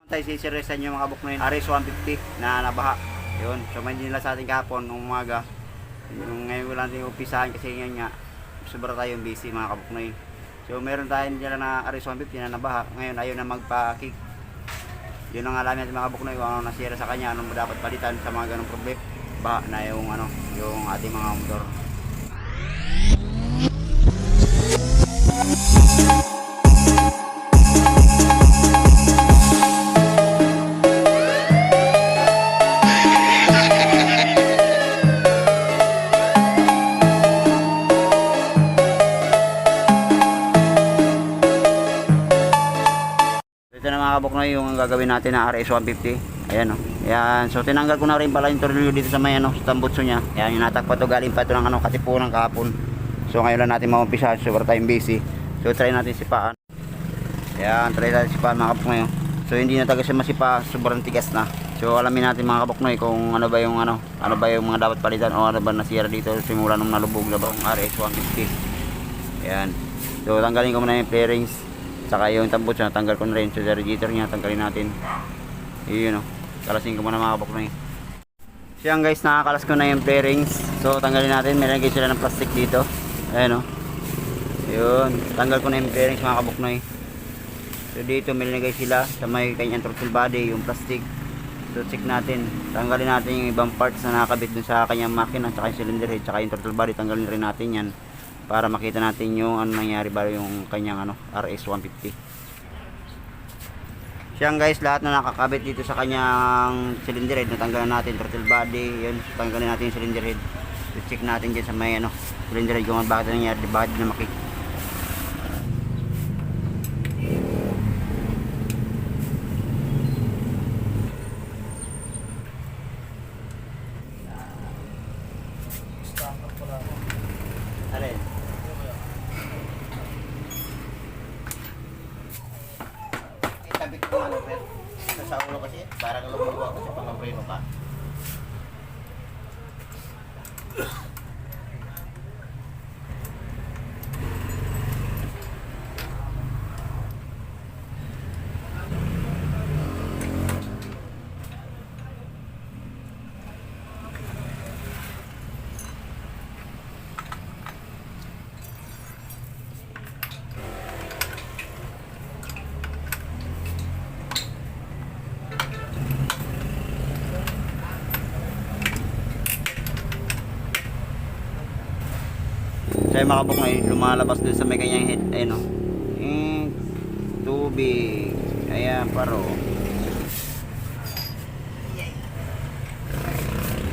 Tayo sisirisan yung mga kabuk na yun, RS150 na nabaha. Yun, so may nila sa atin kahapon nung umaga. Yung ngayon wala natin umpisahan kasi ngayon nga sobra tayong busy mga kabuk na yun. So meron tayong dyan na RS150 na nabaha. Ngayon ayaw na magpa-kick. Yun ang alam natin mga kabuk na yun, ano nasira sa kanya, anong dapat palitan sa mga ganong problema. Baha na yung ano, yung ating mga motor. Ito na mga kabuknoy yung gagawin natin na RS150. Ayan o. Ayan. So tinanggal ko na rin pala yung tornilyo dito sa may ano, sa tambutso nya. Ayan yung natakpa to, galing pa ito ng ano, katipunan kahapon. So ngayon lang natin maumpisa, super time busy. So try natin sipaan. Ayan, try natin sipaan mga kabuknoy. So hindi na talaga siya masipa, sobrang tigas na. So alamin natin mga kabuknoy kung ano ba yung mga dapat palitan o ano ba nasira dito simula nung nalubog na ba yung RS150. Ayan. So tanggalin ko muna yung bearings. Saka yung tambutso natanggal ko na rin. So sa radiator nya tanggalin natin. Yun o. Kalasin ko muna mga kabuknoy. So yan guys, nakakalas ko na yung bearings. So tanggalin natin. May lagay sila ng plastic dito. Ayan o. Yun. Tanggal ko na yung bearings mga kabuknoy. So dito may lagay sila sa may kanyang throttle body, yung plastic. So check natin. Tanggalin natin yung ibang parts na nakakabit dun sa kanyang makina. Saka yung cylinder head. Saka yung throttle body. Tanggalin rin natin yan. Para makita natin yung ano nangyari ba yung kanyang ano RS150. Siyang guys, lahat na nakakabit dito sa kanyang cylinder head, natanggalan natin throttle body, yun, tanggalin natin yung cylinder head. So, check natin dyan sa may ano cylinder head kung bakit nangyari, bakit na makik. Alin? Sabit ko ano pero sa ulo kasi parang lumuwa kasi pang-preno ka. Kaya makabok na lumalabas dun sa may kanyang head. Ayun o. Tubig. Ayan, paro.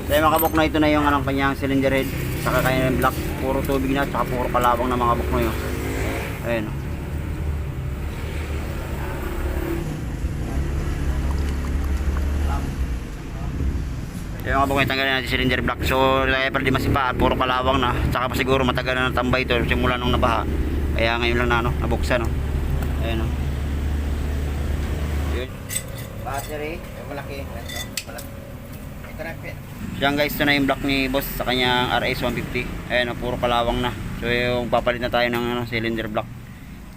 Kaya makabok na ito na yung anong kanyang cylinder head. Saka kanyang black. Puro tubig na. Saka puro kalawang na mga kabok na yun. Ayun o. Yung mga bukay tanggalin natin cylinder block. So kaya pala di masipaan, puro kalawang na. Tsaka pa siguro matagal na natambay ito simula nung nabaha. Kaya ngayon lang na ano, nabuksan no. Ayan no. Yun. Battery, malaki. Malaki. Ito na pit. Yan guys, ito na yung block ni boss sa kanyang RS150. Ayan no, puro kalawang na. So yung papalit na tayo ng ano, cylinder block.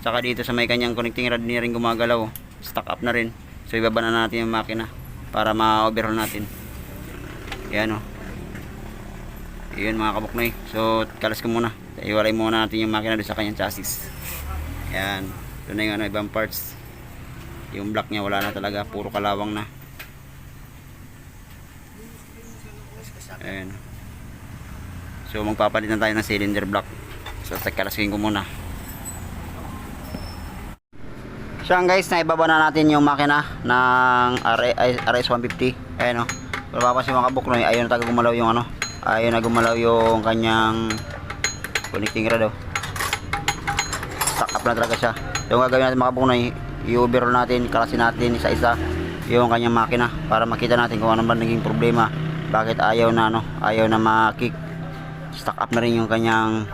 Tsaka dito sa may kanyang connecting rod niya rin gumagalaw. Stock up na rin. So ibaba na natin yung makina para ma-overhaul natin. Yan o. Yun mga kabuknoy. So kalas ko muna. Iwalay muna natin yung makina doon sa kanyang chassis. Yan. Ito na yung ano, ibang parts. Yung block niya wala na talaga. Puro kalawang na. Ayan. So magpapalit na tayo ng cylinder block. So kalaskin ko muna. So guys, naibaba na natin yung makina ng RS150. Ayan o. Pero papansin mga kabuknoy, ayaw na taga gumalaw yung ano, ayaw na gumalaw yung kanyang connecting rod. Stuck up na talaga siya. Yung gagawin natin mga kabuknoy, i-overhaul natin, kalasin natin isa-isa yung kanyang makina para makita natin kung ano ba naging problema, bakit ayaw na ano, ayaw na ma-kick. Stuck up na rin yung kanyang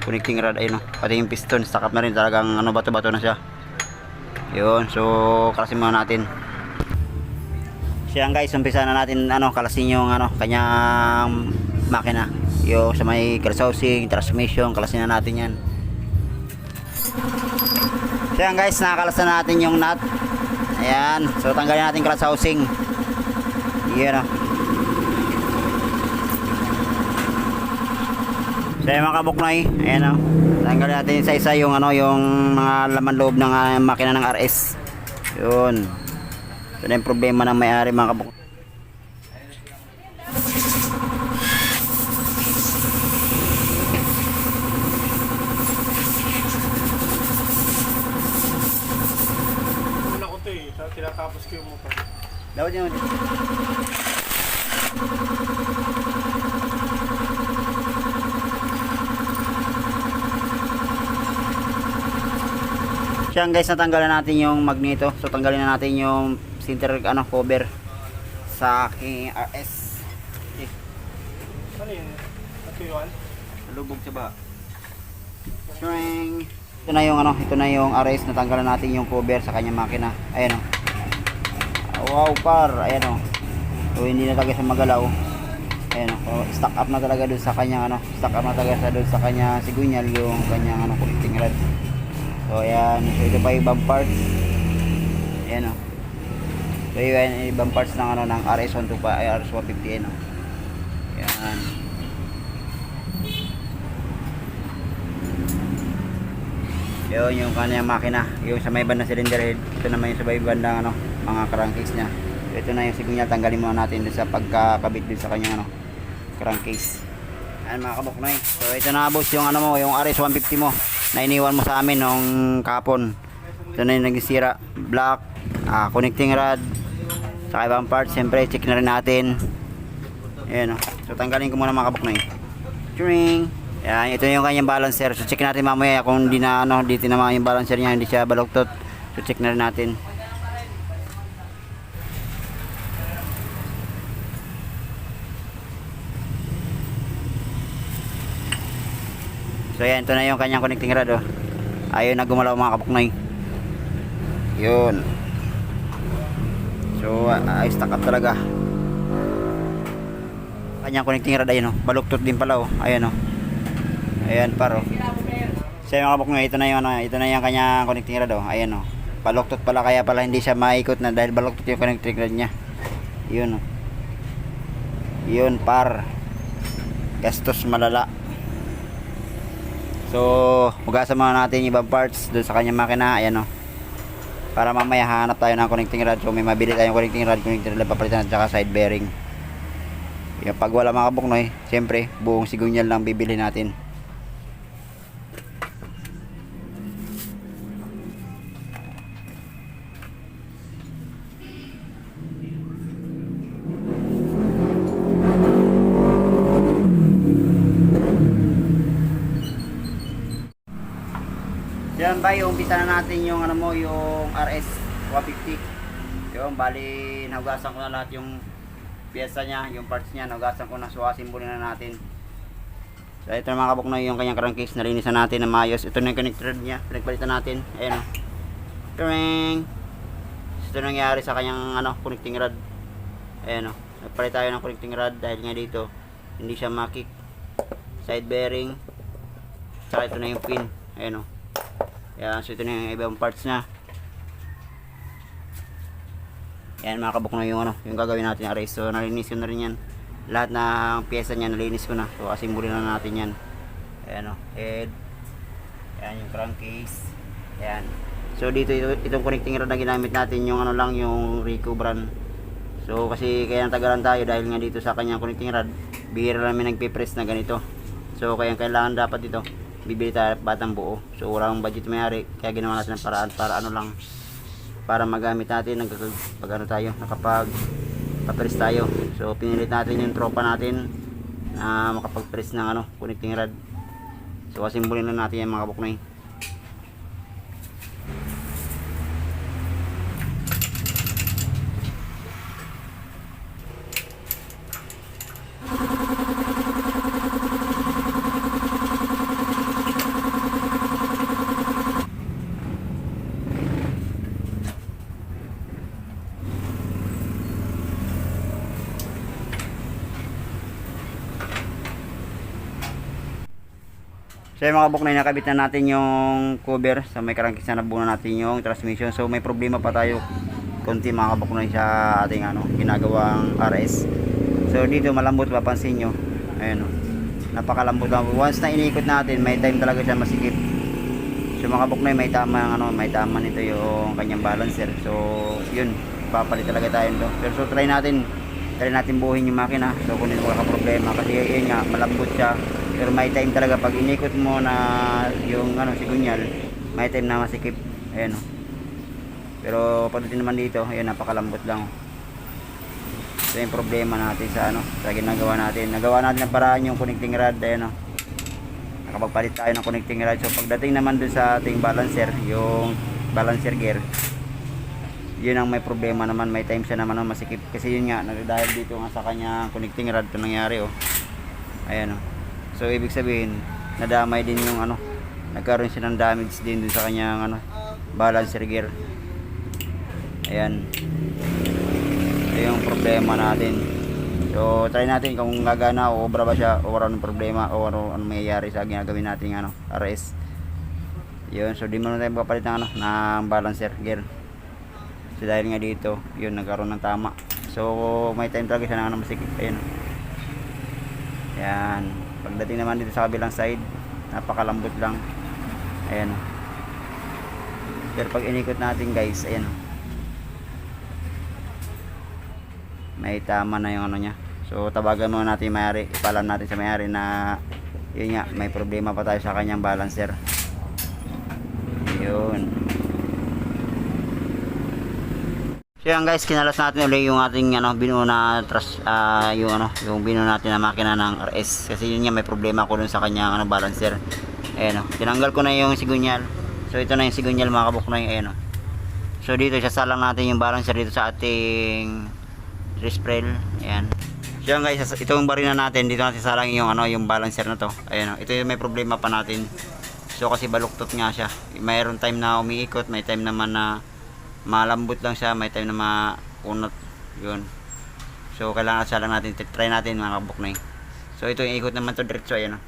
connecting rod, ayun, pati yung piston stuck up na rin, talagang ano, bato-bato na siya. Yun, so kalasin muna natin. Siyan guys, umpisa na natin ano, kalasin yung ano, kanyang makina. Yung sa may cross housing, transmission, kalasin na natin yan. Siyan guys, nakakalas na natin yung nut. Ayan. So tanggalin natin clutch housing. Yan o. So yung mga kabuknoy, ayan o. Tanggalin natin isa-isa yung ano, yung mga laman loob ng makina ng RS. Yun. Ito na yung problema ng may-ari mga kabuknoy. Tinatapos ko yung motor. Dapat yun. Siyan guys, natanggalan natin yung magneto. So tanggalin na natin yung center cover sa aking RS. Okay. Ano yun? Natuyuan? Lubog sa ba? String. Ito na yung ito na yung RS, natanggalan natin yung cover sa kanyang makina. Ayan o. Wow par, ayan o. So hindi na talaga siya magalaw. Ayan o, stock up na talaga doon sa kanyang stock up na talaga doon sa kanya sigunyal yung kanyang connecting rod. So ayan, so ito pa ibang parts. Ayan o. So yun ibang parts ng ng RS125 ay RS150 ayan o. Ayan. Yun yung kanyang makina, yung sa may bandang cylinder head. Ito naman yung sa may bandang mga crankcase nya. So, ito na yung sigunyal, tanggalin muna natin doon sa pagkakabit doon sa kanyang crankcase. Ayan mga kabuknoy. So ito na boss yung mo, yung RS150 mo na iniwan mo sa amin nung kapon. Ito na yung nagsira, black, connecting rod, sa ibang parts. Siyempre check na rin natin. Ayan o. So tanggalin ko muna mga kabuknoy. Tring. Yan, ito yung kanyang balancer. So check natin mamaya kung hindi na dito naman yung balancer niya, hindi siya baluktot. So check na rin natin. So yan, ito na yung kanyang connecting rod oh. Ayun na gumalaw mga kabuknoy. Yun. So stock up talaga. Kanyang connecting rod ayun oh. Baluktot din pala oh. Ayun oh. Ayan paro. So mga kabuknoy, ito na yung kanyang connecting rod oh. Ayan oh. Baluktot pala, kaya pala hindi siya maikot na dahil baluktot yung connecting rod niya. Yun oh. Yun par. Gastos malala. So hugasan muna natin yung ibang parts doon sa kanyang makina. Ayan oh. Para mamaya hanap tayo ng connecting rod. So may mabili tayong connecting rod papalitan at saka side bearing. Yung pag wala mga kabuknoy, siyempre buong sigunyal lang bibili natin. Yan ba, yung umpisa na natin yung yung RS 150. Yung bali nahugasan ko na lahat yung piyesa niya, yung parts niya, nahugasan ko na, so asimbulin na natin. So ito na mga kabuknoy, yung kanyang crankcase, nalinisan natin na maayos. Ito na yung connector niya, pinagpalitan natin. Ayan o. Turing! Ito nangyari sa kanyang connecting rod. Ayan o. Nagpalit tayo ng connecting rod dahil nga dito hindi siya makik. Side bearing. Saka ito na yung pin. Ayan o. Ayan, so ito na yung ibang parts na. Ayan mga kabuknoy, yung yung gagawin natin RS. So nalinis ko na rin yan. Lahat ng pyesa niya nalinis ko na. So asimbulin na natin yan. Ayan o, head. Ayan yung crankcase. Ayan. So dito itong connecting rod na ginamit natin yung lang yung Rico brand. So kasi kaya natagalan tayo dahil nga dito sa kanyang connecting rod, bihira namin nagpipress na ganito. So kaya kailangan dapat dito bibili tayo batang buo. So walang budget mayari, kaya ginawa natin ng paraan para para magamit natin pag tayo nakapag papress tayo. So pinilit natin yung tropa natin na makapag-press ng connecting rod. So asimbulin lang natin yung mga kabuknoy. So yung mga kabuknoy, nakabit na natin yung cover sa may crankcase na nabuno natin yung transmission. So may problema pa tayo konti mga kabuknoy sa ating ano, ginagawang RS. So dito malambot, mapansin nyo. Ayan, oh. Napakalambot lang. Once na inikot natin, may time talaga siya masikip. So mga kabuknoy, may tama ano, may tama nito yung kanyang balancer. So yun, papalit talaga tayo nito. Pero so try natin buuhin yung makina. So kung hindi wala ka problema, kasi yun nga, malambot siya. Pero may time talaga pag inikot mo na yung ano, sigunyal, may time na masikip. Ayan, oh. Pero pagdating naman dito, ayun, napakalambot lang. Ito yung problema natin sa ano, sa ginagawa natin. Nagawa natin ng paraan yung connecting rod, ayan, oh. Nakapagpalit tayo ng connecting rod. So pagdating naman dun sa ating balancer, yung balancer gear, yun ang may problema naman, may time siya naman masikip. Kasi yun nga, dahil dito nga sa kanya connecting rod ito nangyari, oh. Ayan, oh. So ibig sabihin, nadamay din yung ano, nagkaroon siya ng damage din dun sa kanyang ano, balancer gear. Ayan, ito yung problema natin. So try natin kung gagana o obra ba siya o walang problema o ano mayayari sa ginagawin natin ano, RS. Yun, so di mo na tayo papalit ng ano, ng balancer gear. So dahil nga dito, yun, nagkaroon ng tama. So may time talaga siya na ano, masikip. Ayan, ayan. Pagdating naman dito sa kabilang side, napakalambot lang. Ayan. Pero pag inikot natin guys, ayan, may tama na yung ano niya. So tawagan muna natin yung may-ari, ipalam natin sa may-ari na yun nga, may problema pa tayo sa kanyang balancer. Yun. So yan guys, kinalas natin ulit yung ating ano, binuo na yung ano, yung binuo natin na makina ng RS. Kasi yun nga, may problema ko dun sa kanyang ano, balancer. Ayan, oh. Tinanggal ko na yung sigunyal. So ito na yung sigunyal mga kabuknoy. Ayan, oh. So dito sasalang natin yung balancer dito sa ating Risprel. Ayan. So yan guys, ito yung barina natin. Dito natin salang yung ano, yung balancer na to. Ayan, oh. Ito yung may problema pa natin. So kasi baluktot nga siya. Mayroon time na umiikot, may time naman na malambot lang siya, may time na maunot. Yun. So kailangan salang natin, try natin mga kabuknoy. So ito yung ikot naman to diretso. Ayan, oh.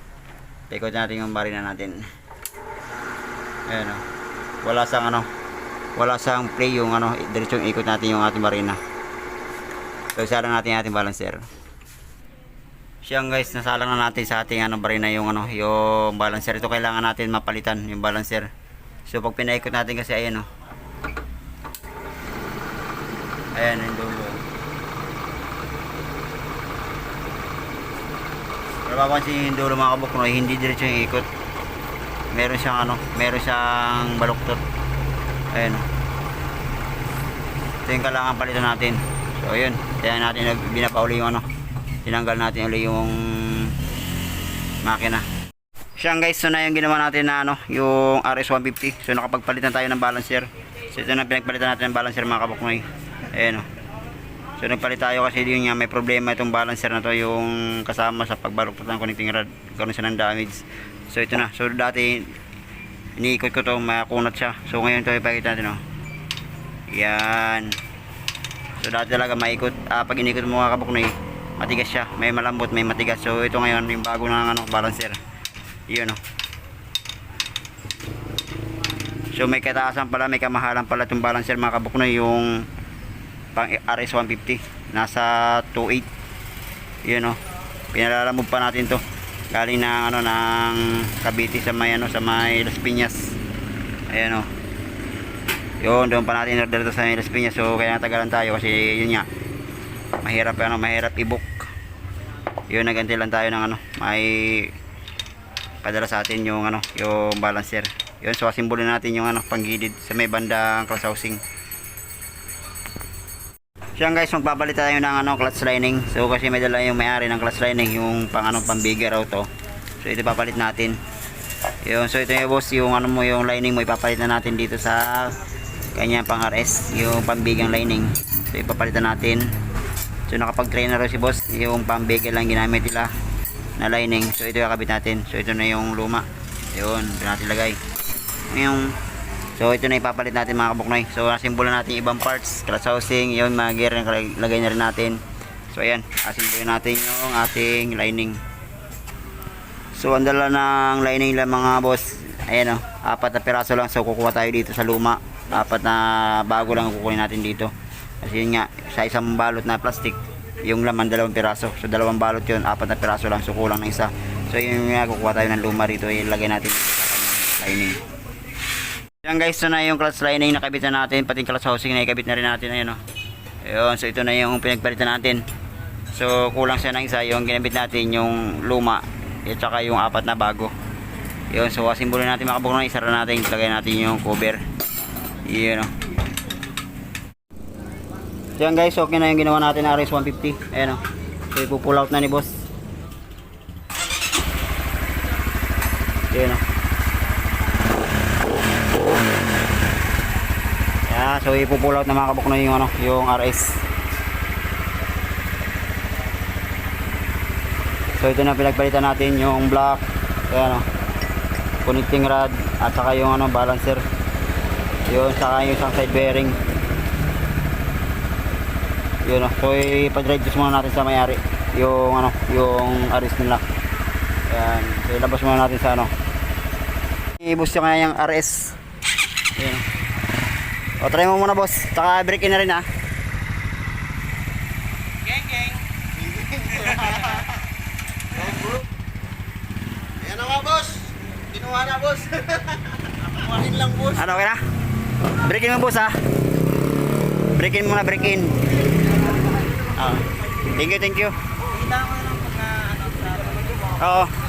Ikot natin yung barina natin. Ayan, oh. Wala sang ano, wala sang play yung ano, diretso yung ikot natin yung ating barina. So salang natin yung ating balancer. Siyang guys, nasalang na natin sa ating ano, barina yung ano, yung balancer. Ito kailangan natin mapalitan yung balancer. So pag pinaikot natin kasi ayan, oh. Ayan yung dulo. Pero papansin yung dulo mga kabuknoy, hindi diretso yung ikot. Meron siyang ano, meron siyang baluktot. Ayan. Ito yung kailangan palitan natin. So ayun, kaya natin binapauli yung ano, tinanggal natin uli yung makina. Siyang guys, so na yung ginawa natin na ano, yung RS150. So nakapagpalitan tayo ng balancer. So ito na pinagpalitan natin ng balancer mga kabuknoy. Ayan, oh. So nagpalit tayo kasi yun nga, may problema itong balancer na to, yung kasama sa pagbaluktot ng connecting rod, karoon siya ng damage. So ito na, so dati iniikot ko to, makunat siya. So ngayon ito ipakita natin, oh. Yan. So dati talaga maikot, pag inikot mo mga kabuknoy, matigas siya, may malambot, may matigas. So ito ngayon yung bago ng ano, balancer. Yun, oh. So may kataasan pala, may kamahalan pala itong balancer mga kabuknoy, yung pang RS150 nasa 2.8. Yun, oh. Pinalalamog pa natin to galing ng ano, ng Cavite sa may ano, sa may Las Piñas. Ayan, oh. Yun, doon pa natin order to sa Las Piñas. So kaya natagalan tayo kasi yun nga, mahirap ano, mahirap i-book. Yun, nagantay lang tayo ng ano, may padala sa atin yung ano, yung balancer. Yun, so asimbolin natin yung ano, panggilid sa may bandang cross housing. Siyang guys, magpapalit tayo ng ano, clutch lining. So kasi may dala yung may-ari ng clutch lining, yung pang ano, pang bigger auto. So ito papalit natin. Yun, so ito yung boss, yung ano mo, yung lining mo ipapalit na natin dito sa kanya pang RS, yung pambigang lining. So ipapalitan natin. So nakapag-trainer si boss, yung pambigay lang ginamit nila na lining. So ito yung kabit natin. So ito na yung luma. Yun, ito natin lagay. So ito na ipapalit natin mga kabuknoy. So asimbolan natin ibang parts, clutch housing, yun, mga gear na lagay na rin natin. So ayan, asimbolan natin yung ating lining. So ang dala ng lining lang mga boss, ayan, oh, 4 na piraso lang. So kukuha tayo dito sa luma, 4 na bago lang kukunin natin dito. Kasi yun nga, sa isang balot na plastic, yung laman 2 piraso. So 2 balot yun, 4 na piraso lang, so kulang na isa. So yun nga, kukuha tayo ng luma rito, ilagay natin sa lining. Yan guys, so na yung clutch lining nakabit na natin, pati yung clutch housing na ikabit na rin natin. Ayun, ayun, so ito na yung pinagpalitan natin. So kulang siya ng isa, yung ginabit natin yung luma at saka yung 4 na bago. Yun, so asimbolo natin makabukong na, isara natin, ilagay natin yung cover. Yun, so yan guys, okay na yung ginawa natin na RS150. Ayan, so ipupull out na ni boss. Yun, yeah, so ipupull out na mga kabukno yung yung RS. So ito na pinagpalitan natin yung block, ayan, connecting rod at saka yung balancer. Yun, saka yung isang side bearing. Yun, so ipa-drive juice muna natin sa may-ari yung yung RS nila. Ayan, so ilabas muna natin sa i-boost yung kanyang RS. Ayan. O try mo muna boss, saka break in na rin ha. Geng, geng. Ayan na nga, boss. Kinuha na, boss. Kumain lang, boss. Ano, okay na? Break in mo boss ha. Break in muna, break in. Thank you, thank you. Kita ko na lang pagka sa Oo.